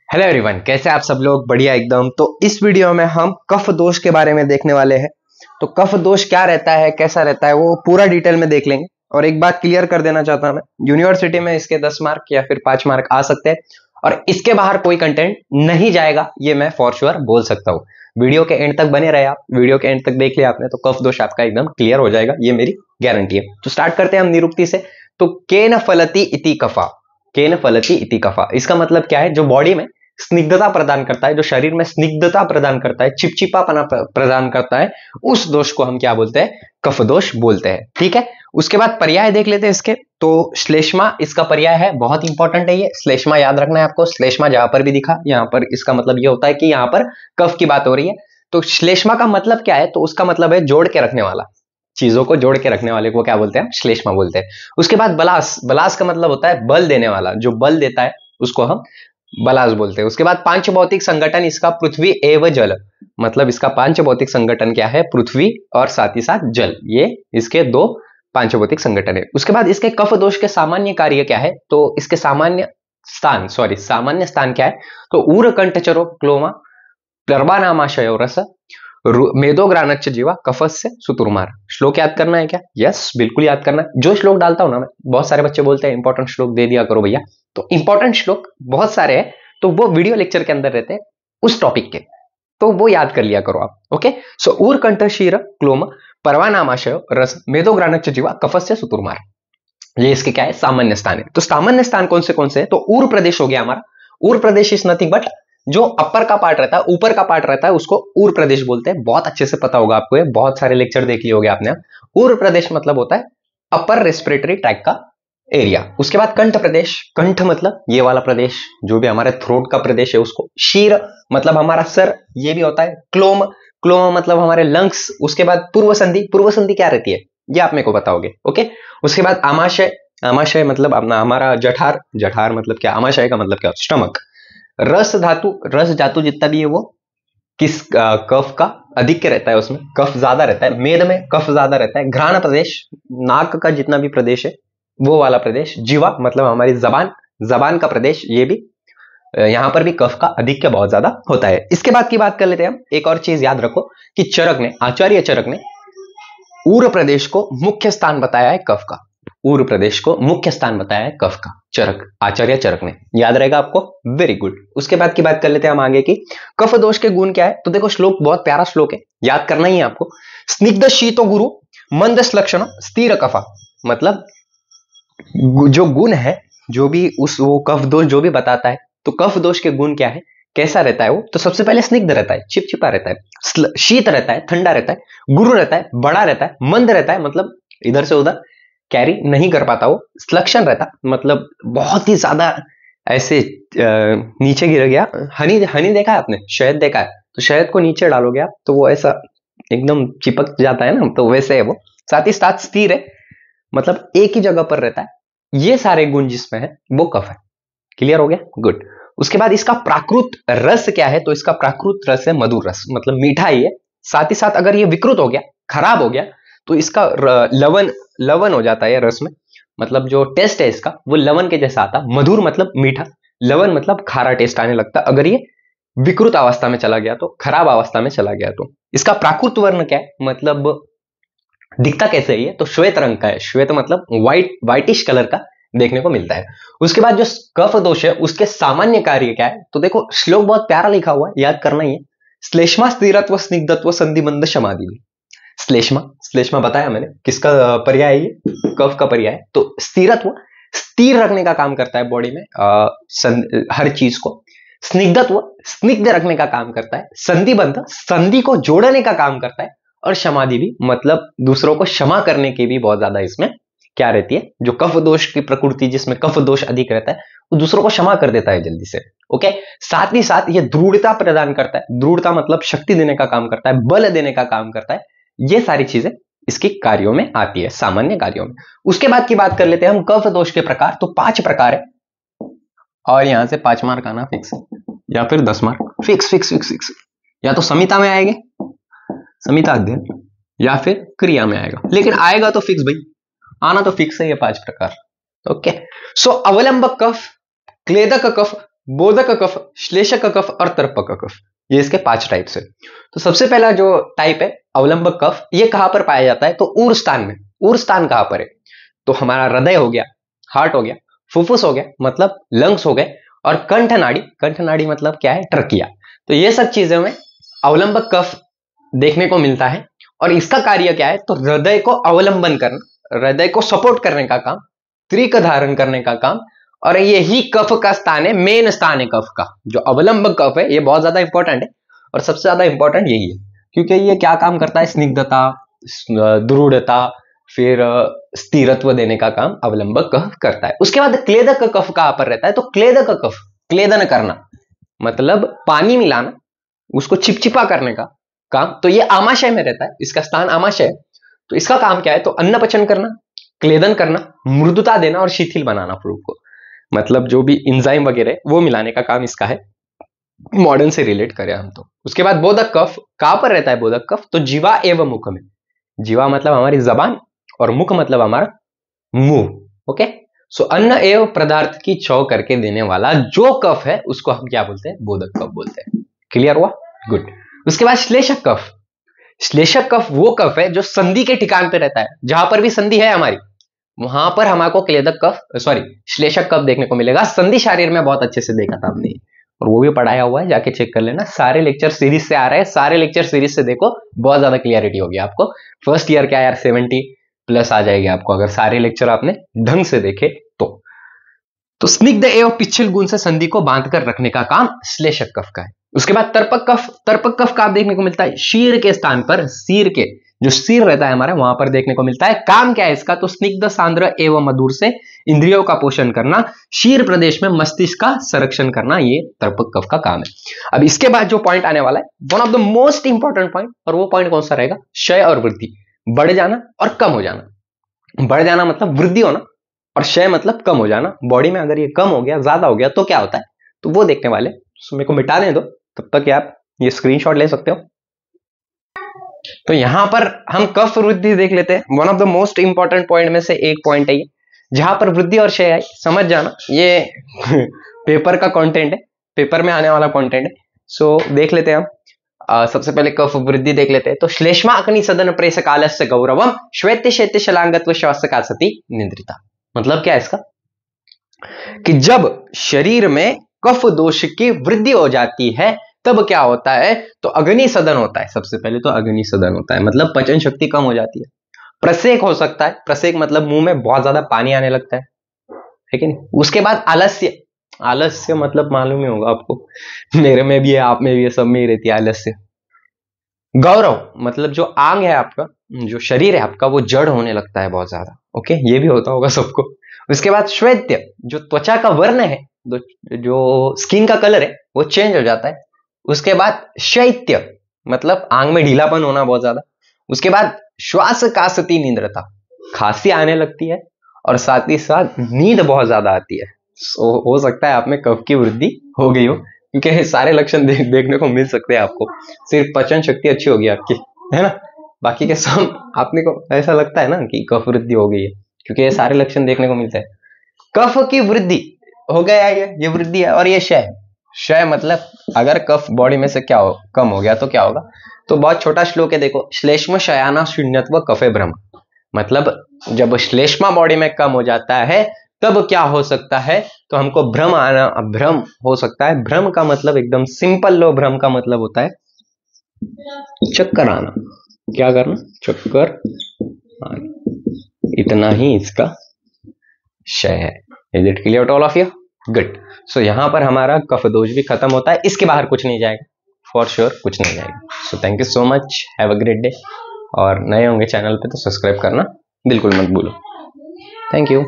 Hello everyone, कैसे आप सब लोग? बढ़िया एकदम। तो इस वीडियो में हम कफ दोष के बारे में देखने वाले हैं। तो कफ दोष क्या रहता है, कैसा रहता है, वो पूरा डिटेल में देख लेंगे। और एक बात क्लियर कर देना चाहता हूं मैं, यूनिवर्सिटी में इसके 10 मार्क या फिर 5 मार्क आ सकते हैं और इसके बाहर कोई कंटेंट नहीं जाएगा, ये मैं फॉर श्योर बोल सकता हूँ। वीडियो के एंड तक बने रहे आप, वीडियो के एंड तक देख लिया आपने तो कफ दोष आपका एकदम क्लियर हो जाएगा, ये मेरी गारंटी है। तो स्टार्ट करते हैं हम निरुक्ति से। तो केन फलति इति कफा, केन फलति इति कफा, इसका मतलब क्या है? जो बॉडी में स्निग्धता प्रदान करता है, जो शरीर में स्निग्धता प्रदान करता है, चिपचिपापना प्रदान करता है, उस दोष को हम क्या बोलते हैं? कफ दोष बोलते हैं। ठीक है, उसके बाद पर्याय देख लेते हैं इसके। तो श्लेष्मा इसका पर्याय है, बहुत इंपॉर्टेंट है ये। श्लेष्मा याद रखना है आपको। श्लेष्मा जहां पर भी दिखा, यहां पर इसका मतलब ये होता है कि यहां पर कफ की बात हो रही है। तो श्लेष्मा का मतलब क्या है? तो उसका मतलब है जोड़ के रखने वाला, चीजों को जोड़ के रखने वाले को क्या बोलते हैं? श्लेष्मा बोलते हैं। उसके बाद बलास, बलास का मतलब होता है बल देने वाला, जो बल देता है उसको हम बलास बोलते हैं। उसके बाद पांच भौतिक संगठन इसका पृथ्वी एवं जल, मतलब इसका पांच भौतिक संगठन क्या है? पृथ्वी और साथ ही साथ जल, ये इसके दो पांच भौतिक संगठन है। उसके बाद इसके कफ दोष के सामान्य कार्य क्या है? तो इसके सामान्य स्थान क्या है? तो ऊर कंठचरो क्लोमा गर्भानामाशयो रस मेदोग्रानच्च जीवा कफस्य सुतुर्मार। श्लोक याद करना है क्या? यस, बिल्कुल याद करना है। जो श्लोक डालता हूं ना मैं, बहुत सारे बच्चे बोलते हैं इंपॉर्टेंट श्लोक दे दिया करो भैया, तो इंपॉर्टेंट श्लोक बहुत सारे हैं, तो वो वीडियो लेक्चर के अंदर रहते हैं उस टॉपिक के, तो वो याद कर लिया करो आप। ओके, सो ऊर कंठ शीर क्लोम परवानामाशय रस मेदोग्रानच्च जीवा कफस्य सुतुर्मार, ये इसके क्या है? सामान्य स्थान है। तो सामान्य स्थान कौन से है? तो ऊर प्रदेश हो गया हमारा। ऊर प्रदेश इज नथिंग बट जो अपर का पार्ट रहता है, ऊपर का पार्ट रहता है, उसको ऊर प्रदेश बोलते हैं। बहुत अच्छे से पता होगा आपको, ये बहुत सारे लेक्चर देख लिए होंगे आपने। ऊर प्रदेश मतलब होता है अपर रेस्पिरेटरी ट्रैक का एरिया। उसके बाद कंठ प्रदेश, कंठ मतलब ये वाला प्रदेश जो भी हमारे थ्रोट का प्रदेश है उसको। शीर मतलब हमारा सर, ये भी होता है। क्लोम, क्लोम मतलब हमारे लंग्स। उसके बाद पूर्व संधि, पूर्व संधि क्या रहती है ये आप मेरे को बताओगे। ओके, उसके बाद आमाशय, आमाशय मतलब अपना हमारा जठार, जठार मतलब क्या? आमाशय का मतलब क्या? स्टमक। रस धातु, रस धातु जितना भी है वो किस कफ का अधिक रहता है, उसमें कफ ज्यादा रहता है। मेद में कफ ज्यादा रहता है। घ्राण प्रदेश, नाक का जितना भी प्रदेश है वो वाला प्रदेश। जीवा मतलब हमारी जबान, जबान का प्रदेश, ये भी यहां पर भी कफ का अधिक बहुत ज्यादा होता है। इसके बाद की बात कर लेते हैं हम। एक और चीज याद रखो कि चरक ने, आचार्य चरक ने ऊर प्रदेश को मुख्य स्थान बताया है कफ का। ऊर प्रदेश को मुख्य स्थान बताया है कफ का, चरक, आचार्य चरक ने। याद रहेगा आपको, वेरी गुड। उसके बाद की बात कर लेते हैं हम आगे की। कफ दोष के गुण क्या है? तो देखो श्लोक बहुत प्यारा श्लोक है, याद करना ही है आपको। स्निग्ध शीतो गुरु मंद लक्षण स्थिर कफा, मतलब जो गुण है, जो भी उस वो कफ दोष जो भी बताता है, तो कफ दोष के गुण क्या है, कैसा रहता है वो? तो सबसे पहले स्निग्ध रहता है, चिपचिपा रहता है, शीत रहता है, ठंडा रहता है, गुरु रहता है, बड़ा रहता है, मंद रहता है मतलब इधर से उधर कैरी नहीं कर पाता वो, स्लक्षण रहता मतलब बहुत ही ज्यादा ऐसे नीचे गिर गया। हनी, हनी देखा है आपने? शहद देखा है? तो शहद को नीचे डालोगे आप तो वो ऐसा एकदम चिपक जाता है ना, तो वैसे है वो। साथ ही साथ स्थिर है, मतलब एक ही जगह पर रहता है। ये सारे गुण जिसमें है वो कफ है। क्लियर हो गया? गुड। उसके बाद इसका प्राकृत रस क्या है? तो इसका प्राकृत रस है मधुर रस, मतलब मीठा ही है। साथ ही साथ अगर ये विकृत हो गया, खराब हो गया, तो इसका लवण, लवण हो जाता है रस में, मतलब जो टेस्ट है इसका वो लवण के जैसा आता। मधुर मतलब मीठा, लवण मतलब खारा टेस्ट आने लगता अगर ये विकृत अवस्था में चला गया, तो खराब अवस्था में चला गया। तो इसका प्राकृत वर्ण क्या है, मतलब दिखता कैसे है ये? तो श्वेत रंग का है। श्वेत मतलब व्हाइट, व्हाइटिश कलर का देखने को मिलता है। उसके बाद जो कफ दोष है उसके सामान्य कार्य क्या है? तो देखो श्लोक बहुत प्यारा लिखा हुआ है, याद करना ही है। श्लेष्मा स्थिरत्व स्निग्धत्व संधिबंध समाधि। श्लेष्मा, श्लेष्मा बताया मैंने किसका पर्याय है ये? कफ का पर्याय है। तो स्थिरत्व, स्थिर रखने का काम करता है बॉडी में, हर चीज को। स्निग्धत्व, स्निग्ध रखने का काम करता है। संधिबंध, संधि को जोड़ने का काम करता है। और समाधि भी, मतलब दूसरों को क्षमा करने की भी बहुत ज्यादा इसमें क्या रहती है? जो कफ दोष की प्रकृति, जिसमें कफ दोष अधिक रहता है, वो दूसरों को क्षमा कर देता है जल्दी से। ओके, साथ ही साथ ये दृढ़ता प्रदान करता है। दृढ़ता मतलब शक्ति देने का काम करता है, बल देने का काम करता है। ये सारी चीजें इसकी कार्यों में आती है, सामान्य कार्यों में। उसके बाद की बात कर लेते हैं हम कफ दोष के प्रकार। तो 5 प्रकार है और यहां से 5 मार्क आना फिक्स या फिर 10 mark fix fix fix fix. या तो संहिता में आएंगे, संहिता अध्ययन, या फिर क्रिया में आएगा, लेकिन आएगा तो फिक्स भाई, आना तो फिक्स है ये 5 प्रकार। ओके, सो अवलंबक कफ, क्लेदक कफ, बोधक कफ, श्लेषक कफ और तर्पक कफ, ये इसके 5 टाइप्स है। तो सबसे पहला जो टाइप है अवलंबक कफ, ये कहां पर पाया जाता है? तो ऊर स्थान में। ऊर स्थान कहां पर है? तो हमारा हृदय हो गया, हार्ट हो गया, फुफ्फुस हो गया मतलब लंग्स हो गए, और कंठ नाड़ी, कंठ नाड़ी मतलब क्या है? ट्रकिया। तो ये सब चीजों में अवलंबक कफ देखने को मिलता है। और इसका कार्य क्या है? तो हृदय को अवलंबन करना, हृदय को सपोर्ट करने का काम, त्रिक धारण करने का काम, और यही कफ का स्थान है, मेन स्थान है कफ का। जो अवलंबक कफ है ये बहुत ज्यादा इंपॉर्टेंट है, और सबसे ज्यादा इंपॉर्टेंट यही है, क्योंकि ये क्या काम करता है? स्निग्धता, दृढ़ता, फिर स्थिरत्व देने का काम अवलंबक कफ करता है। उसके बाद क्लेदक कफ कहां पर रहता है? तो क्लेदक कफ, क्लेदन करना मतलब पानी मिलाना, उसको चिपचिपा करने का काम। तो ये आमाशय में रहता है, इसका स्थान आमाशय है। तो इसका काम क्या है? तो अन्न पचन करना, क्लेदन करना, मृदुता देना और शिथिल बनाना फ्रूट को, मतलब जो भी इंजाइम वगैरह वो मिलाने का काम इसका है, मॉडर्न से रिलेट करें हम तो। उसके बाद बोधक कफ कहां पर रहता है? बोधक कफ तो जीवा एवं मुख में। जीवा मतलब हमारी जबान, और मुख मतलब हमारा मुंह। ओके, सो अन्न एवं पदार्थ की छौ करके देने वाला जो कफ है उसको हम क्या बोलते हैं? बोधक कफ बोलते हैं। क्लियर हुआ? गुड। उसके बाद श्लेषक कफ। श्लेषक कफ वो कफ है जो संधि के ठिकान पे रहता है, जहां पर भी संधि है हमारी वहां पर हमको क्लेदक कफ, सॉरी श्लेषक कफ देखने को मिलेगा। संधि शारीर में बहुत अच्छे से देखा था हमने, और वो भी पढ़ाया हुआ है, जाके चेक कर लेना। सारे लेक्चर सीरीज से आ रहे हैं, सारे लेक्चर सीरीज से देखो, बहुत ज्यादा क्लियरिटी होगी आपको। फर्स्ट ईयर क्या यार 70+ आ जाएगी आपको अगर सारे लेक्चर आपने ढंग से देखे तो स्निग्ध एवं पिच्छल गुण से संधि को बांध कर रखने का काम श्लेषक कफ का है। उसके बाद तर्पक कफ। तर्पक कफ का आप देखने को मिलता है शीर के स्थान पर, सिर के जो सिर रहता है हमारा वहां पर देखने को मिलता है। काम क्या है इसका? तो स्निग्ध, सांद्र एवं मधुर से इंद्रियों का पोषण करना, शीर प्रदेश में मस्तिष्क का संरक्षण करना, ये तर्पक कफ का काम है। अब इसके बाद जो पॉइंट आने वाला है, one of the most important point, और वो पॉइंट कौन सा रहेगा? क्षय और वृद्धि, बढ़ जाना और कम हो जाना। बढ़ जाना मतलब वृद्धि होना, और क्षय मतलब कम हो जाना। बॉडी में अगर ये कम हो गया, ज्यादा हो गया तो क्या होता है? तो वो देखने वाले, तो मेरे को मिटा दें दो, तब तक आप ये स्क्रीनशॉट ले सकते हो। तो यहां पर हम कफ वृद्धि देख लेते हैं। One of the most important point में से एक पॉइंट है ये, जहां पर वृद्धि और क्षय आई, समझ जाना ये पेपर का कंटेंट है, पेपर में आने वाला कंटेंट है। सो देख लेते हैं हम। सबसे पहले कफ वृद्धि देख लेते हैं। तो श्लेष्मा अग्नि सदन प्रेस कालस्य गौरवम श्वेत शैत्य शलांगत्व श्वास का सती निद्रिता। मतलब क्या है इसका? कि जब शरीर में कफ दोष की वृद्धि हो जाती है तब क्या होता है? तो अग्नि सदन होता है। सबसे पहले तो अग्नि सदन होता है, मतलब पचन शक्ति कम हो जाती है। प्रसेक हो सकता है, प्रसेक मतलब मुंह में बहुत ज्यादा पानी आने लगता है कि नहीं? उसके बाद आलस्य। आलस्य मतलब मालूम ही होगा आपको, मेरे में भी है, आप में भी है, सब में ही रहती है आलस्य। गौरव मतलब जो आंग है आपका, जो शरीर है आपका, वो जड़ होने लगता है बहुत ज्यादा। ओके, ये भी होता होगा सबको। उसके बाद श्वेत्य, जो त्वचा का वर्ण है, जो स्किन का कलर है वो चेंज हो जाता है। उसके बाद शैत्य मतलब आंग में ढीलापन होना बहुत ज्यादा। उसके बाद श्वास कासती निद्रता, खांसी आने लगती है, और साथ ही साथ नींद बहुत ज्यादा आती है। हो सकता है आप में कफ की वृद्धि हो गई हो, क्योंकि सारे लक्षण देखने को मिल सकते हैं आपको। सिर्फ पचन शक्ति अच्छी होगी आपकी, है ना, बाकी के सब आपने को ऐसा लगता है ना कि कफ वृद्धि हो गई है, क्योंकि ये सारे लक्षण देखने को मिलते हैं। कफ की वृद्धि हो गया, ये वृद्धि है। और ये क्षय, क्षय मतलब अगर कफ बॉडी में से क्या हो, कम हो गया तो क्या होगा? तो बहुत छोटा श्लोक है, देखो, श्लेष्म शयाना शून्यत्व कफे भ्रम। मतलब जब श्लेष्मा बॉडी में कम हो जाता है तब क्या हो सकता है? तो हमको भ्रम आना, भ्रम हो सकता है। भ्रम का मतलब एकदम सिंपल लो, भ्रम का मतलब होता है चक्कर आना। क्या करना? चक्कर आना। इतना ही इसका क्षय है। Is it clear to all of you? Good. So यहां पर हमारा कफ दोष भी खत्म होता है, इसके बाहर कुछ नहीं जाएगा, फॉर श्योर कुछ नहीं जाएगा। So thank you so much, have a great day. और नए होंगे चैनल पे तो सब्सक्राइब करना बिल्कुल मत भूलो। Thank you.